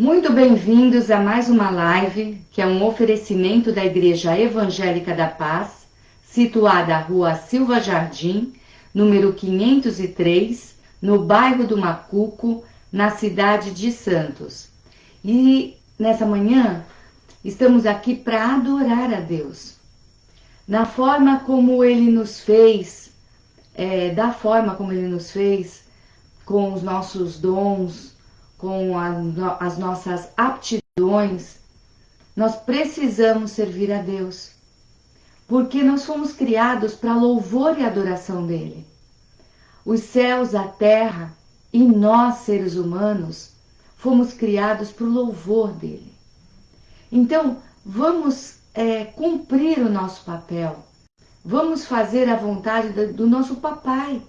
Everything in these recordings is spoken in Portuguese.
Muito bem-vindos a mais uma live, que é um oferecimento da Igreja Evangélica da Paz, situada à Rua Silva Jardim, número 503, no bairro do Macuco, na cidade de Santos. E nessa manhã, estamos aqui para adorar a Deus. Na forma como Ele nos fez, da forma como Ele nos fez, com os nossos dons, com as nossas aptidões, nós precisamos servir a Deus, porque nós fomos criados para louvor e adoração dele. Os céus, a terra e nós, seres humanos, fomos criados para o louvor dele. Então, vamos cumprir o nosso papel, vamos fazer a vontade do nosso papai,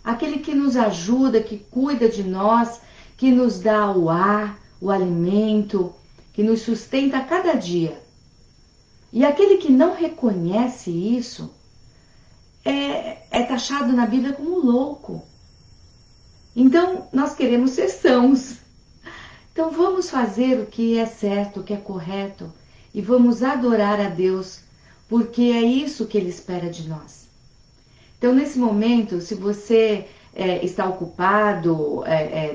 aquele que nos ajuda, que cuida de nós, que nos dá o ar, o alimento, que nos sustenta a cada dia. E aquele que não reconhece isso é taxado na Bíblia como louco. Então, nós queremos ser sãos. Então, vamos fazer o que é certo, o que é correto, e vamos adorar a Deus, porque é isso que Ele espera de nós. Então, nesse momento, se você está ocupado,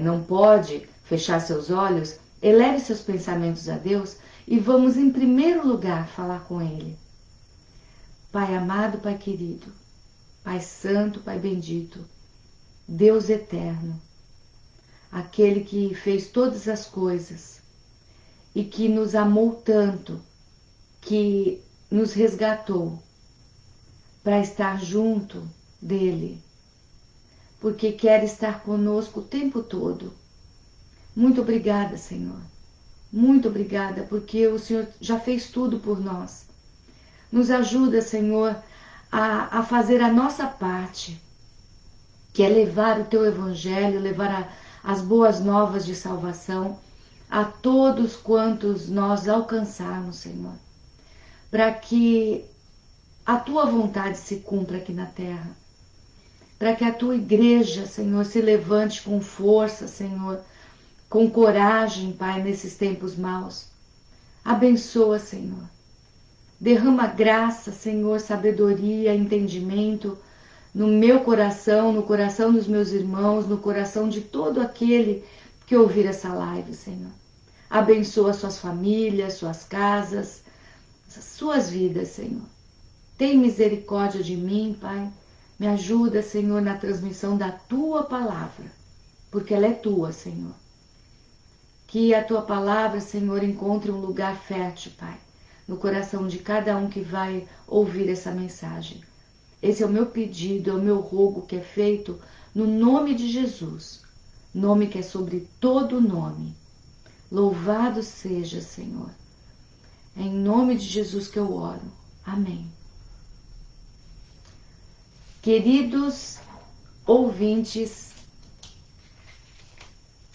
não pode fechar seus olhos, eleve seus pensamentos a Deus e vamos, em primeiro lugar, falar com Ele. Pai amado, Pai querido, Pai santo, Pai bendito, Deus eterno, aquele que fez todas as coisas e que nos amou tanto, que nos resgatou para estar junto dele, porque quer estar conosco o tempo todo. Muito obrigada, Senhor. Muito obrigada, porque o Senhor já fez tudo por nós. Nos ajuda, Senhor, a fazer a nossa parte, que é levar o Teu Evangelho, levar as boas novas de salvação a todos quantos nós alcançarmos, Senhor, para que a Tua vontade se cumpra aqui na terra, para que a Tua igreja, Senhor, se levante com força, Senhor, com coragem, Pai, nesses tempos maus. Abençoa, Senhor. Derrama graça, Senhor, sabedoria, entendimento no meu coração, no coração dos meus irmãos, no coração de todo aquele que ouvir essa live, Senhor. Abençoa suas famílias, suas casas, suas vidas, Senhor. Tem misericórdia de mim, Pai. Me ajuda, Senhor, na transmissão da Tua palavra, porque ela é Tua, Senhor. Que a Tua palavra, Senhor, encontre um lugar fértil, Pai, no coração de cada um que vai ouvir essa mensagem. Esse é o meu pedido, é o meu rogo que é feito no nome de Jesus, nome que é sobre todo nome. Louvado seja, Senhor. É em nome de Jesus que eu oro. Amém. Queridos ouvintes,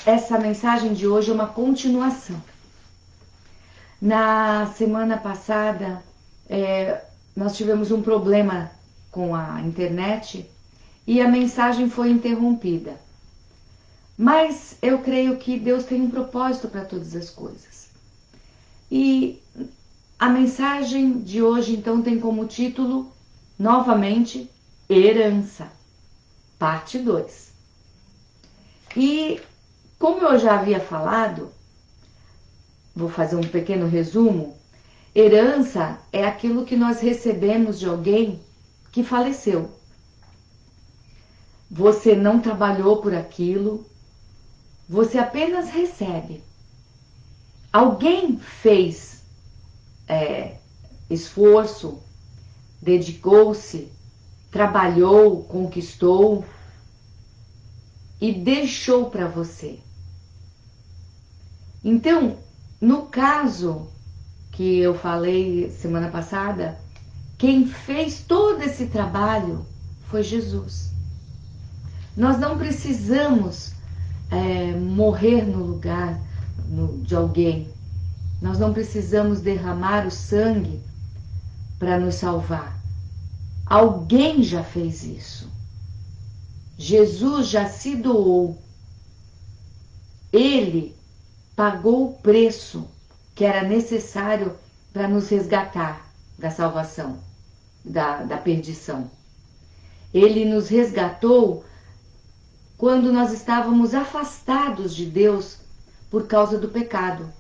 essa mensagem de hoje é uma continuação. Na semana passada, nós tivemos um problema com a internet e a mensagem foi interrompida. Mas eu creio que Deus tem um propósito para todas as coisas. E a mensagem de hoje, então, tem como título, novamente, Herança, parte 2. E, como eu já havia falado, vou fazer um pequeno resumo, herança é aquilo que nós recebemos de alguém que faleceu. Você não trabalhou por aquilo, você apenas recebe. Alguém fez esforço, dedicou-se, trabalhou, conquistou e deixou para você. Então, no caso que eu falei semana passada, quem fez todo esse trabalho foi Jesus. Nós não precisamos morrer no lugar de alguém. Nós não precisamos derramar o sangue para nos salvar. Alguém já fez isso. Jesus já se doou. Ele pagou o preço que era necessário para nos resgatar da salvação, da perdição. Ele nos resgatou quando nós estávamos afastados de Deus por causa do pecado.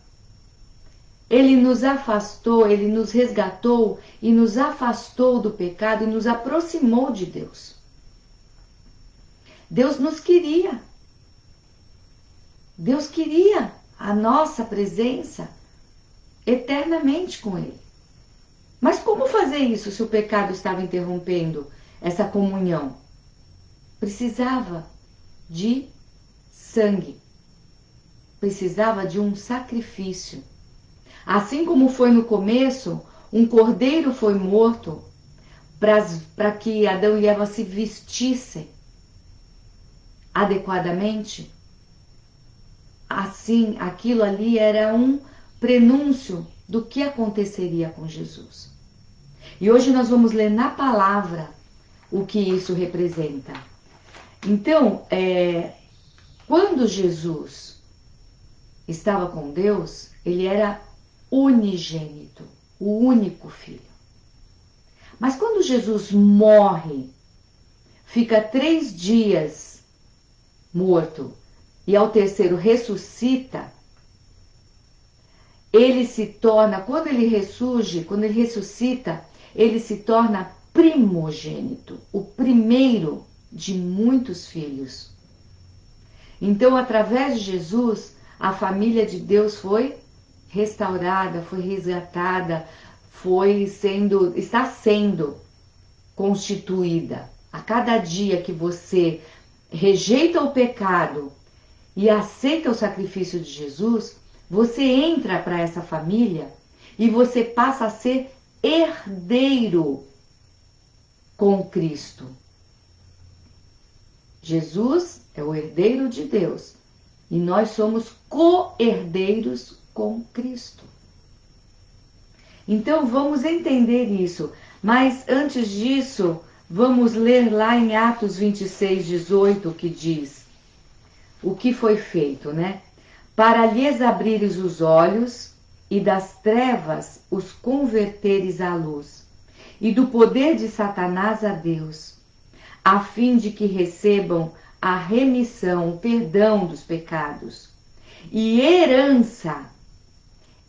Ele nos afastou, ele nos resgatou e nos afastou do pecado e nos aproximou de Deus. Deus nos queria. Deus queria a nossa presença eternamente com Ele. Mas como fazer isso se o pecado estava interrompendo essa comunhão? Precisava de sangue. Precisava de um sacrifício. Assim como foi no começo, um cordeiro foi morto para que Adão e Eva se vestissem adequadamente. Assim, aquilo ali era um prenúncio do que aconteceria com Jesus. E hoje nós vamos ler na palavra o que isso representa. Então, quando Jesus estava com Deus, ele era unigênito, o único filho. Mas quando Jesus morre, fica 3 dias morto e ao terceiro ressuscita, ele se torna, quando ele ressuscita, ele se torna primogênito, o primeiro de muitos filhos. Então, através de Jesus, a família de Deus foi restaurada, foi resgatada, está sendo constituída. A cada dia que você rejeita o pecado e aceita o sacrifício de Jesus, você entra para essa família e você passa a ser herdeiro com Cristo. Jesus é o herdeiro de Deus e nós somos co-herdeiros com Cristo. Então vamos entender isso, mas antes disso, vamos ler lá em Atos 26, 18, que diz o que foi feito, né? Para lhes abrires os olhos e das trevas os converteres à luz, e do poder de Satanás a Deus, a fim de que recebam a remissão, o perdão dos pecados, e herança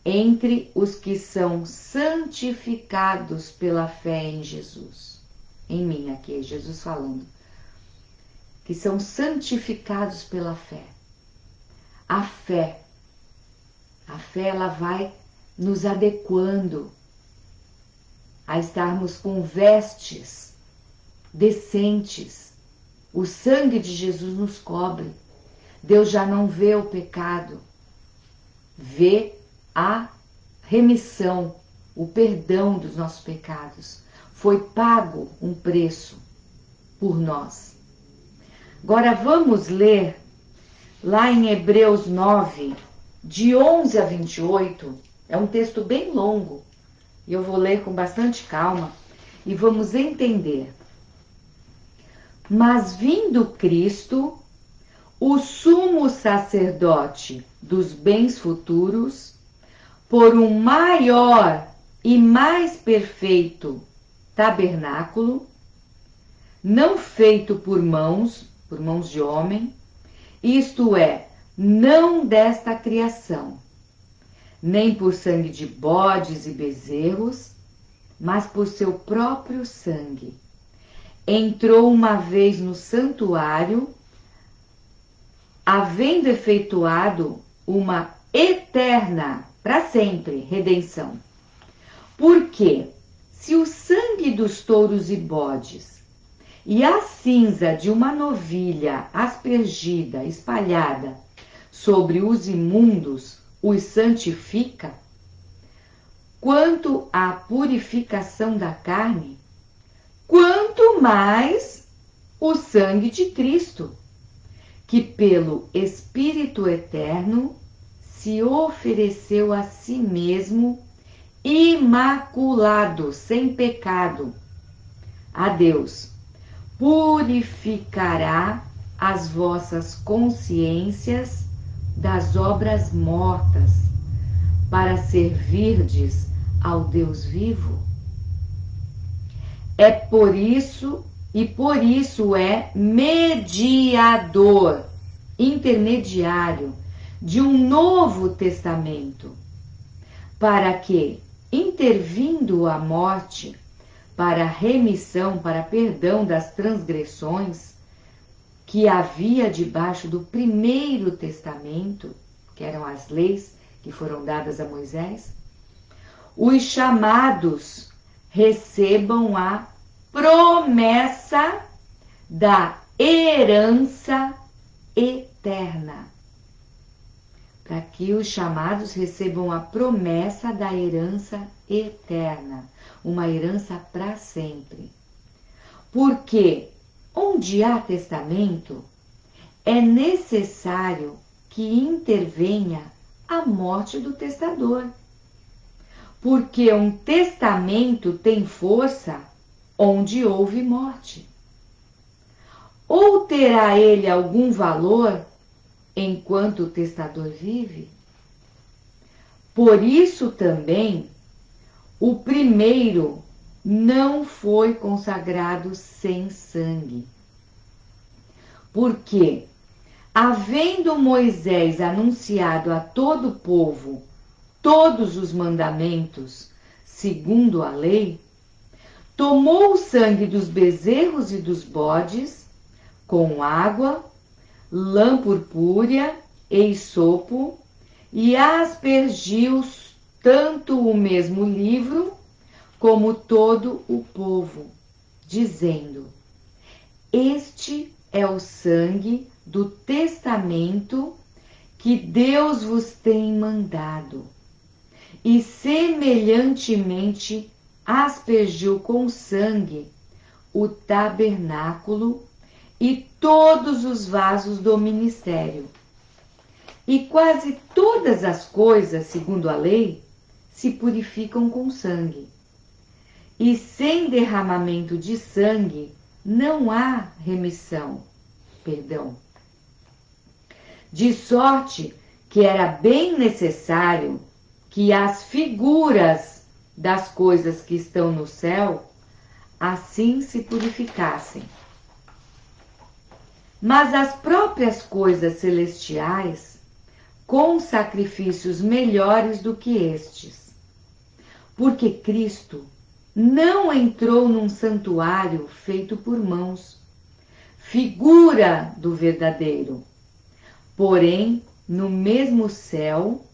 entre os que são santificados pela fé em Jesus. Em mim aqui, Jesus falando. Que são santificados pela fé. A fé ela vai nos adequando a estarmos com vestes decentes. O sangue de Jesus nos cobre. Deus já não vê o pecado, vê a remissão, o perdão dos nossos pecados. Foi pago um preço por nós. Agora vamos ler lá em Hebreus 9, de 11 a 28. É um texto bem longo e eu vou ler com bastante calma e vamos entender. Mas vindo Cristo, o sumo sacerdote dos bens futuros, por um maior e mais perfeito tabernáculo, não feito por mãos de homem, isto é, não desta criação, nem por sangue de bodes e bezerros, mas por seu próprio sangue. Entrou uma vez no santuário, havendo efetuado uma eterna, para sempre, redenção. Porque, se o sangue dos touros e bodes e a cinza de uma novilha aspergida, espalhada sobre os imundos, os santifica, quanto à purificação da carne, quanto mais o sangue de Cristo, que pelo Espírito Eterno se ofereceu a si mesmo, imaculado, sem pecado, a Deus, purificará as vossas consciências das obras mortas, para servirdes ao Deus vivo? É por isso, e por isso é mediador, intermediário de um novo testamento, para que, intervindo a morte, para remissão, para perdão das transgressões que havia debaixo do primeiro testamento, que eram as leis que foram dadas a Moisés, os chamados recebam a promessa da herança eterna. Para que os chamados recebam a promessa da herança eterna, uma herança para sempre. Porque onde há testamento, é necessário que intervenha a morte do testador. Porque um testamento tem força onde houve morte. Ou terá ele algum valor enquanto o testador vive? Por isso também, o primeiro não foi consagrado sem sangue. Porque, havendo Moisés anunciado a todo o povo todos os mandamentos, segundo a lei, tomou o sangue dos bezerros e dos bodes, com água, lã purpúrea e hisopo, e aspergiu tanto o mesmo livro como todo o povo, dizendo: Este é o sangue do testamento que Deus vos tem mandado. E semelhantemente aspergiu com sangue o tabernáculo e todos os vasos do ministério. E quase todas as coisas, segundo a lei, se purificam com sangue. E sem derramamento de sangue não há remissão, De sorte que era bem necessário que as figuras das coisas que estão no céu assim se purificassem. Mas as próprias coisas celestiais com sacrifícios melhores do que estes. Porque Cristo não entrou num santuário feito por mãos, figura do verdadeiro, porém no mesmo céu,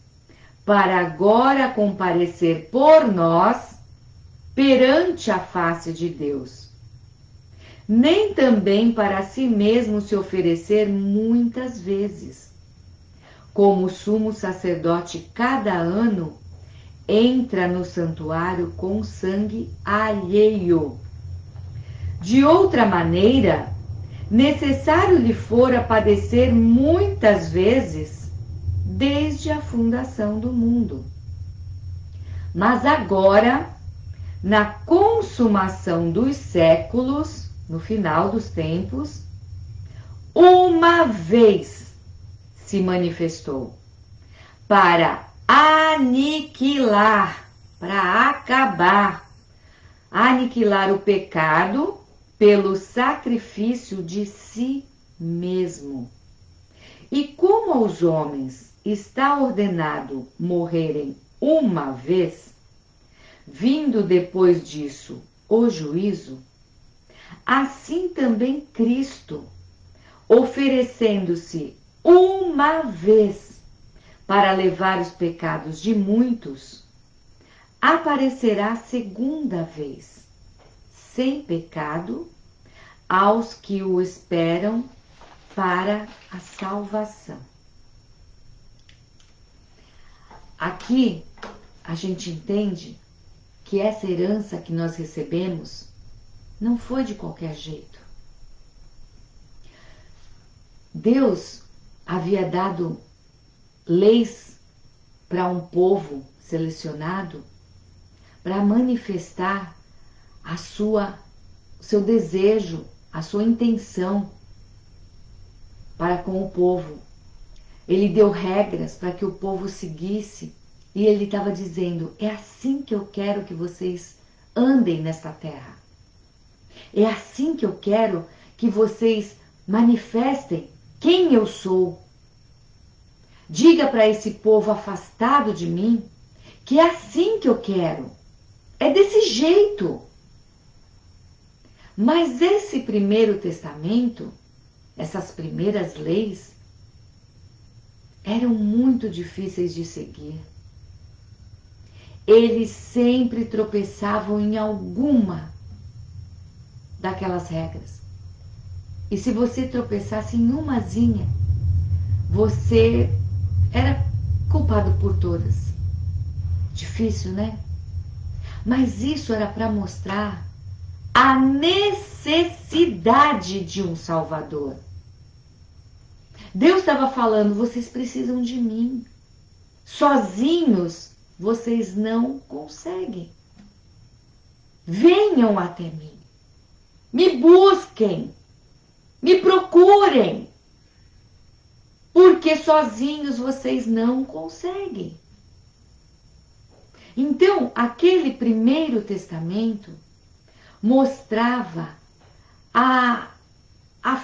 para agora comparecer por nós perante a face de Deus. Nem também para si mesmo se oferecer muitas vezes, como o sumo sacerdote cada ano entra no santuário com sangue alheio. De outra maneira, necessário lhe fora padecer muitas vezes desde a fundação do mundo. Mas agora, na consumação dos séculos, no final dos tempos, uma vez se manifestou para aniquilar, para acabar, aniquilar o pecado pelo sacrifício de si mesmo. E como aos homens está ordenado morrerem uma vez, vindo depois disso o juízo, assim também Cristo, oferecendo-se uma vez para levar os pecados de muitos, aparecerá segunda vez, sem pecado, aos que o esperam para a salvação. Aqui a gente entende que essa herança que nós recebemos não foi de qualquer jeito. Deus havia dado leis para um povo selecionado para manifestar o seu desejo, a sua intenção para com o povo. Ele deu regras para que o povo seguisse. E ele estava dizendo: é assim que eu quero que vocês andem nesta terra. É assim que eu quero que vocês manifestem quem eu sou. Diga para esse povo afastado de mim que é assim que eu quero. É desse jeito. Mas esse primeiro testamento, essas primeiras leis, eram muito difíceis de seguir. Eles sempre tropeçavam em alguma daquelas regras. E se você tropeçasse em umazinha, você era culpado por todas. Difícil, né? Mas isso era para mostrar a necessidade de um Salvador. Deus estava falando: vocês precisam de mim. Sozinhos vocês não conseguem. Venham até mim. Me busquem. Me procurem. Porque sozinhos vocês não conseguem. Então, aquele primeiro testamento mostrava a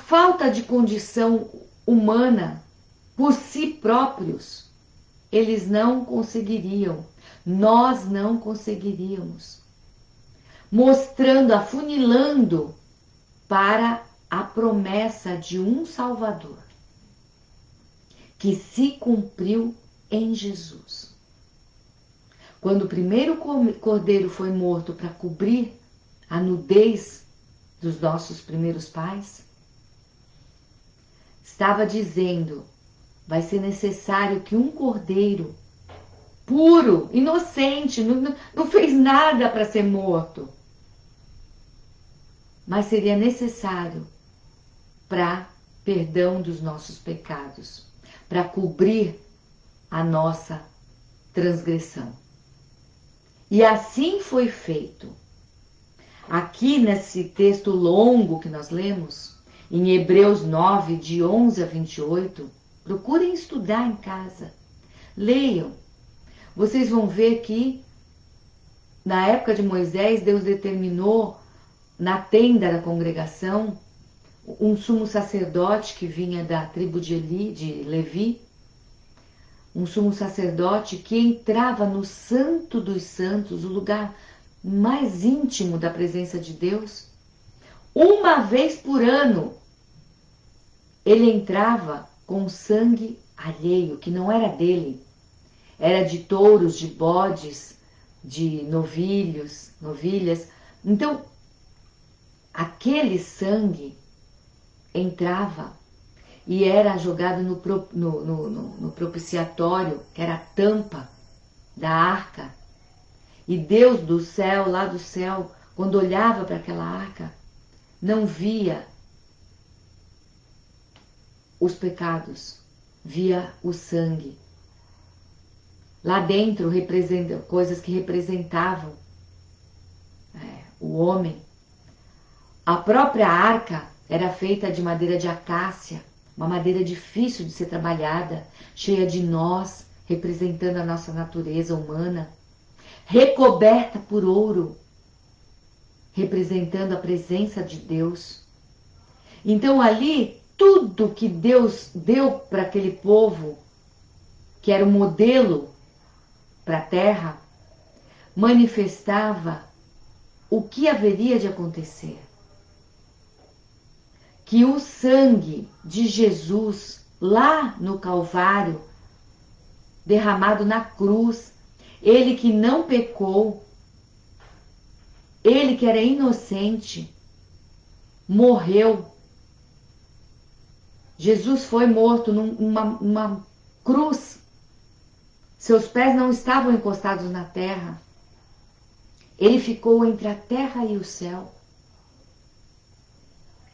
falta de condição humana por si próprios. Eles não conseguiriam, nós não conseguiríamos. Mostrando, afunilando para a promessa de um Salvador, que se cumpriu em Jesus. Quando o primeiro cordeiro foi morto para cobrir a nudez dos nossos primeiros pais, estava dizendo: vai ser necessário que um cordeiro puro, inocente, não fez nada para ser morto, mas seria necessário para perdão dos nossos pecados, para cobrir a nossa transgressão. E assim foi feito. Aqui nesse texto longo que nós lemos, em Hebreus 9, de 11 a 28, procurem estudar em casa. Leiam. Vocês vão ver que na época de Moisés, Deus determinou na tenda da congregação um sumo sacerdote que vinha da tribo de Levi, um sumo sacerdote que entrava no Santo dos Santos, o lugar mais íntimo da presença de Deus. Uma vez por ano, ele entrava com sangue alheio, que não era dele. Era de touros, de bodes, de novilhas. Então, aquele sangue entrava e era jogado no propiciatório, que era a tampa da arca. E Deus do céu, lá do céu, quando olhava para aquela arca, não via os pecados, via o sangue. Lá dentro, coisas que representavam o homem. A própria arca era feita de madeira de acácia, uma madeira difícil de ser trabalhada, cheia de nós, representando a nossa natureza humana, recoberta por ouro, representando a presença de Deus. Então ali, tudo que Deus deu para aquele povo, que era o modelo para a terra, manifestava o que haveria de acontecer. Que o sangue de Jesus, lá no Calvário, derramado na cruz, ele que não pecou, ele que era inocente, morreu. Jesus foi morto numa cruz. Seus pés não estavam encostados na terra. Ele ficou entre a terra e o céu.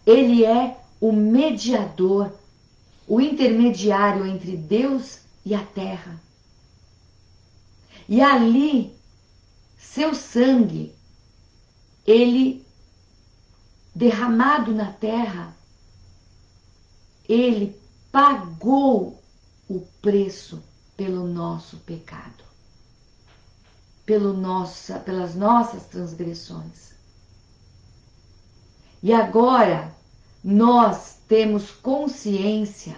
Ele é o mediador, o intermediário entre Deus e a terra. E ali, seu sangue, ele derramado na terra, ele pagou o preço pelo nosso pecado, pelas nossas transgressões. E agora nós temos consciência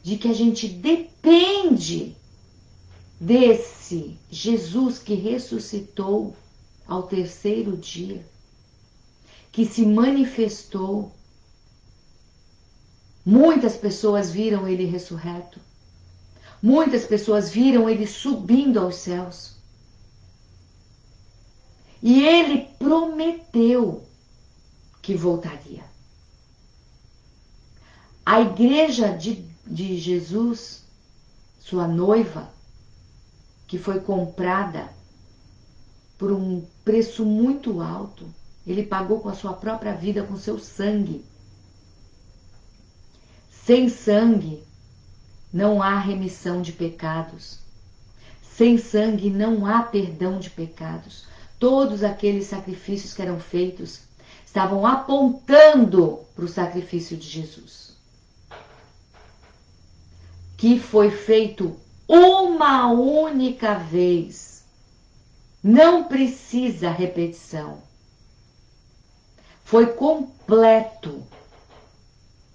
de que a gente depende desse Jesus que ressuscitou ao terceiro dia, que se manifestou. Muitas pessoas viram ele ressurreto. Muitas pessoas viram ele subindo aos céus. E ele prometeu que voltaria. A igreja de Jesus, sua noiva, que foi comprada por um preço muito alto, ele pagou com a sua própria vida, com seu sangue. Sem sangue não há remissão de pecados. Sem sangue não há perdão de pecados. Todos aqueles sacrifícios que eram feitos estavam apontando para o sacrifício de Jesus, que foi feito uma única vez. Não precisa repetição. Foi completo.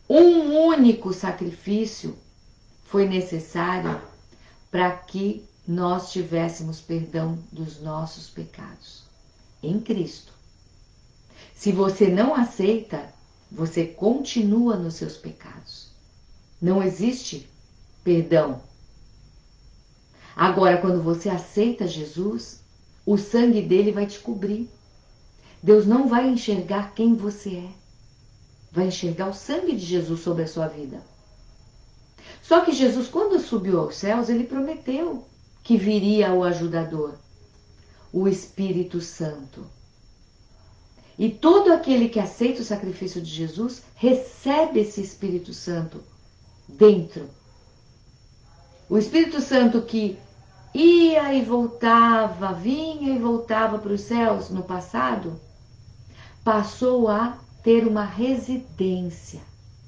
Um único sacrifício foi necessário para que nós tivéssemos perdão dos nossos pecados em Cristo. Se você não aceita, você continua nos seus pecados. Não existe perdão. Agora, quando você aceita Jesus, o sangue dele vai te cobrir. Deus não vai enxergar quem você é. Vai enxergar o sangue de Jesus sobre a sua vida. Só que Jesus, quando subiu aos céus, ele prometeu que viria o ajudador, o Espírito Santo. E todo aquele que aceita o sacrifício de Jesus recebe esse Espírito Santo dentro. O Espírito Santo que ia e voltava, vinha e voltava para os céus no passado, passou a ter uma residência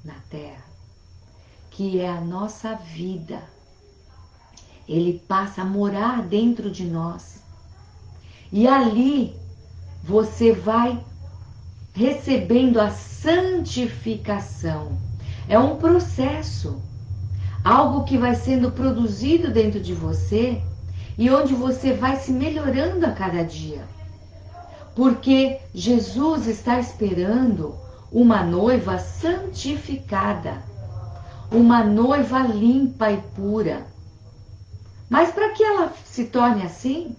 na terra, que é a nossa vida. Ele passa a morar dentro de nós. E ali você vai recebendo a santificação. É um processo, algo que vai sendo produzido dentro de você e onde você vai se melhorando a cada dia. Porque Jesus está esperando uma noiva santificada, uma noiva limpa e pura. Mas para que ela se torne assim,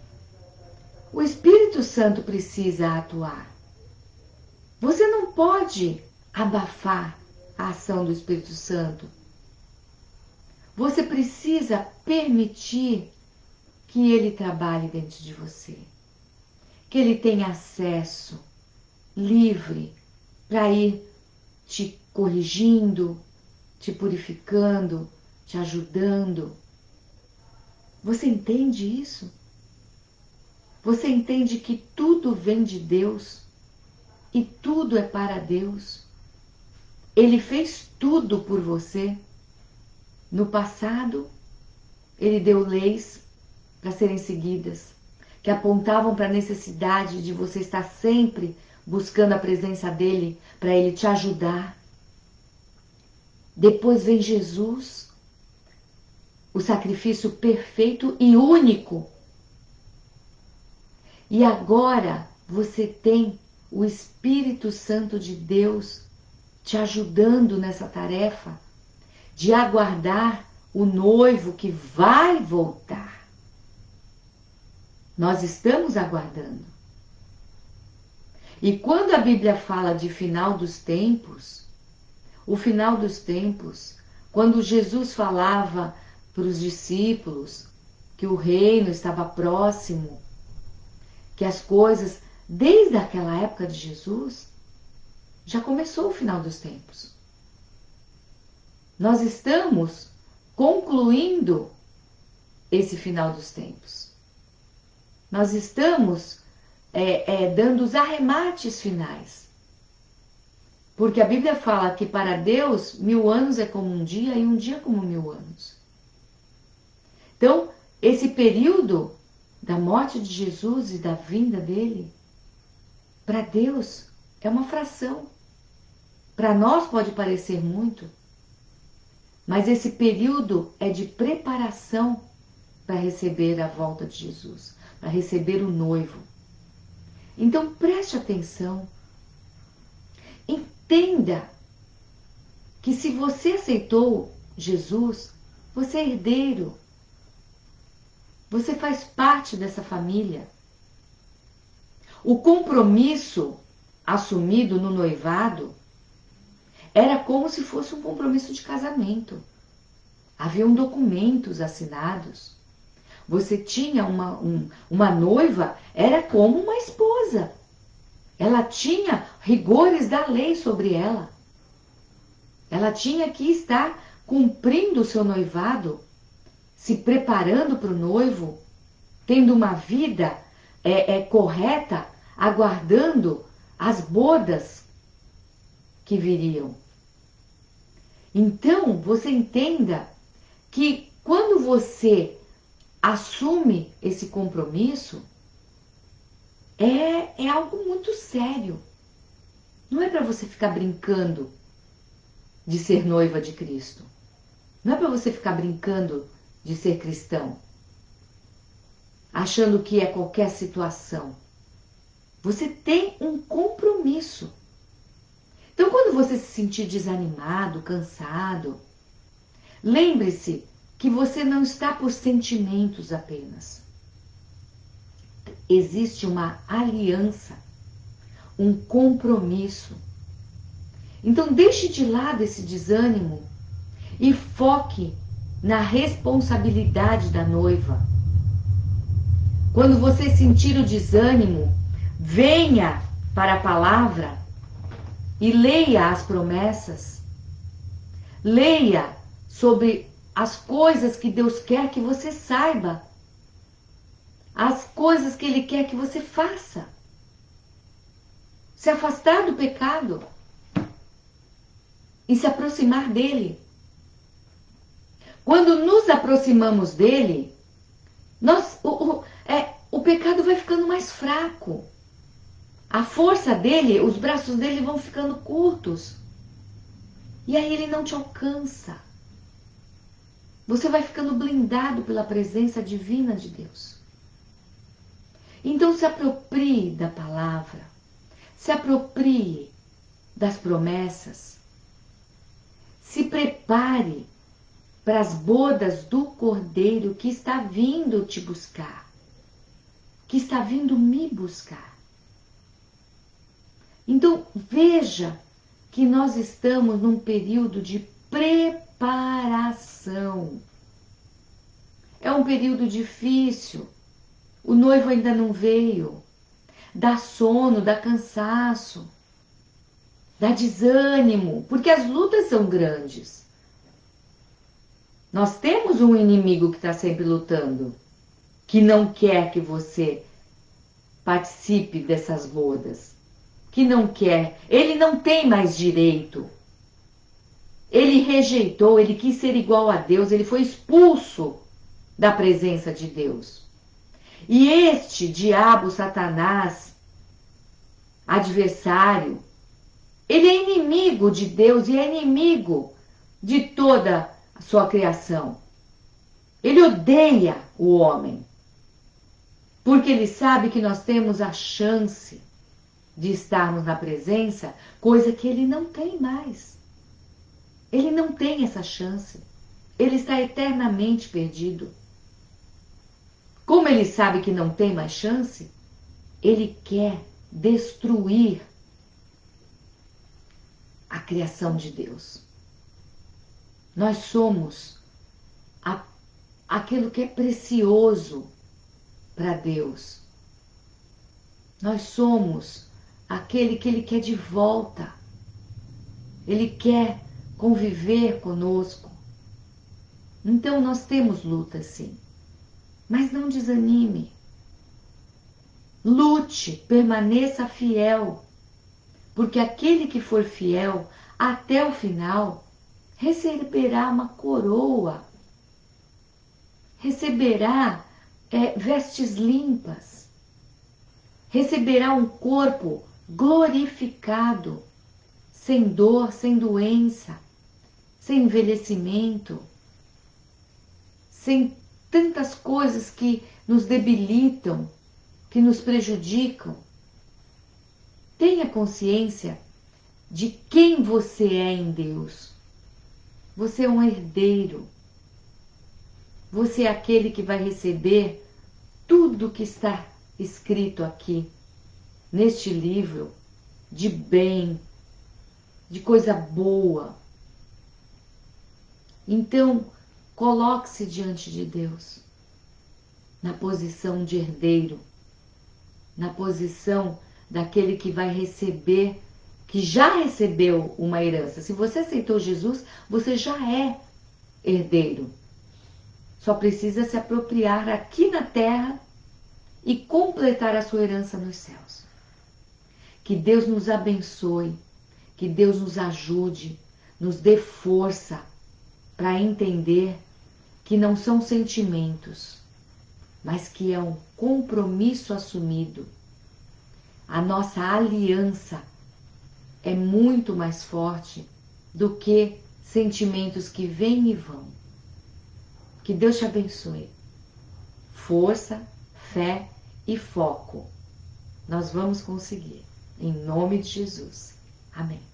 o Espírito Santo precisa atuar. Você não pode abafar a ação do Espírito Santo. Você precisa permitir que ele trabalhe dentro de você. Que ele tenha acesso livre para ir te corrigindo, te purificando, te ajudando. Você entende isso? Você entende que tudo vem de Deus e tudo é para Deus? Ele fez tudo por você. No passado, ele deu leis para serem seguidas, que apontavam para a necessidade de você estar sempre buscando a presença dele para ele te ajudar. Depois vem Jesus, o sacrifício perfeito e único. E agora você tem o Espírito Santo de Deus te ajudando nessa tarefa de aguardar o noivo que vai voltar. Nós estamos aguardando. E quando a Bíblia fala de final dos tempos, o final dos tempos, quando Jesus falava para os discípulos que o reino estava próximo, que as coisas, desde aquela época de Jesus, já começou o final dos tempos. Nós estamos concluindo esse final dos tempos. Nós estamos dando os arremates finais. Porque a Bíblia fala que para Deus 1000 anos é como um dia e um dia como 1000 anos. Então, esse período da morte de Jesus e da vinda dele, para Deus é uma fração. Para nós pode parecer muito, mas esse período é de preparação para receber a volta de Jesus, para receber o noivo. Então preste atenção, entenda que se você aceitou Jesus, você é herdeiro, você faz parte dessa família. O compromisso assumido no noivado era como se fosse um compromisso de casamento. Haviam documentos assinados. Você tinha uma noiva, era como uma esposa. Ela tinha rigores da lei sobre ela. Ela tinha que estar cumprindo o seu noivado, se preparando para o noivo, tendo uma vida correta, aguardando as bodas que viriam. Então, você entenda que quando você assume esse compromisso, é algo muito sério. Não é para você ficar brincando de ser noiva de Cristo. Não é para você ficar brincando de ser cristão, achando que é qualquer situação. Você tem um compromisso. Então, quando você se sentir desanimado, cansado, lembre-se que você não está por sentimentos apenas. Existe uma aliança, um compromisso. Então, deixe de lado esse desânimo e foque na responsabilidade da noiva. Quando você sentir o desânimo, venha para a palavra e leia as promessas. Leia sobre as coisas que Deus quer que você saiba. As coisas que Ele quer que você faça. Se afastar do pecado e se aproximar dele. Quando nos aproximamos dele, o pecado vai ficando mais fraco. A força dele, os braços dele vão ficando curtos. E aí ele não te alcança. Você vai ficando blindado pela presença divina de Deus. Então se aproprie da palavra. Se aproprie das promessas. Se prepare para as bodas do Cordeiro que está vindo te buscar. Que está vindo me buscar. Então, veja que nós estamos num período de preparação. É um período difícil. O noivo ainda não veio. Dá sono, dá cansaço, dá desânimo, porque as lutas são grandes. Nós temos um inimigo que está sempre lutando, que não quer que você participe dessas bodas. Que não quer, ele não tem mais direito. Ele rejeitou, ele quis ser igual a Deus, ele foi expulso da presença de Deus. E este diabo, Satanás, adversário, ele é inimigo de Deus e é inimigo de toda a sua criação. Ele odeia o homem, porque ele sabe que nós temos a chance de estarmos na presença, coisa que ele não tem mais. Ele não tem essa chance. Ele está eternamente perdido. Como ele sabe que não tem mais chance, ele quer destruir a criação de Deus. Nós somos aquilo que é precioso para Deus. Nós somos aquele que Ele quer de volta. Ele quer conviver conosco. Então nós temos luta, sim. Mas não desanime. Lute, permaneça fiel. Porque aquele que for fiel até o final receberá uma coroa. receberá vestes limpas, receberá um corpo glorificado, sem dor, sem doença, sem envelhecimento, sem tantas coisas que nos debilitam, que nos prejudicam. Tenha consciência de quem você é em Deus. Você é um herdeiro. Você é aquele que vai receber tudo que está escrito aqui, neste livro, de bem, de coisa boa. Então, coloque-se diante de Deus, na posição de herdeiro, na posição daquele que vai receber, que já recebeu uma herança. Se você aceitou Jesus, você já é herdeiro. Só precisa se apropriar aqui na terra e completar a sua herança nos céus. Que Deus nos abençoe, que Deus nos ajude, nos dê força para entender que não são sentimentos, mas que é um compromisso assumido. A nossa aliança é muito mais forte do que sentimentos que vêm e vão. Que Deus te abençoe. Força, fé e foco. Nós vamos conseguir. Em nome de Jesus. Amém.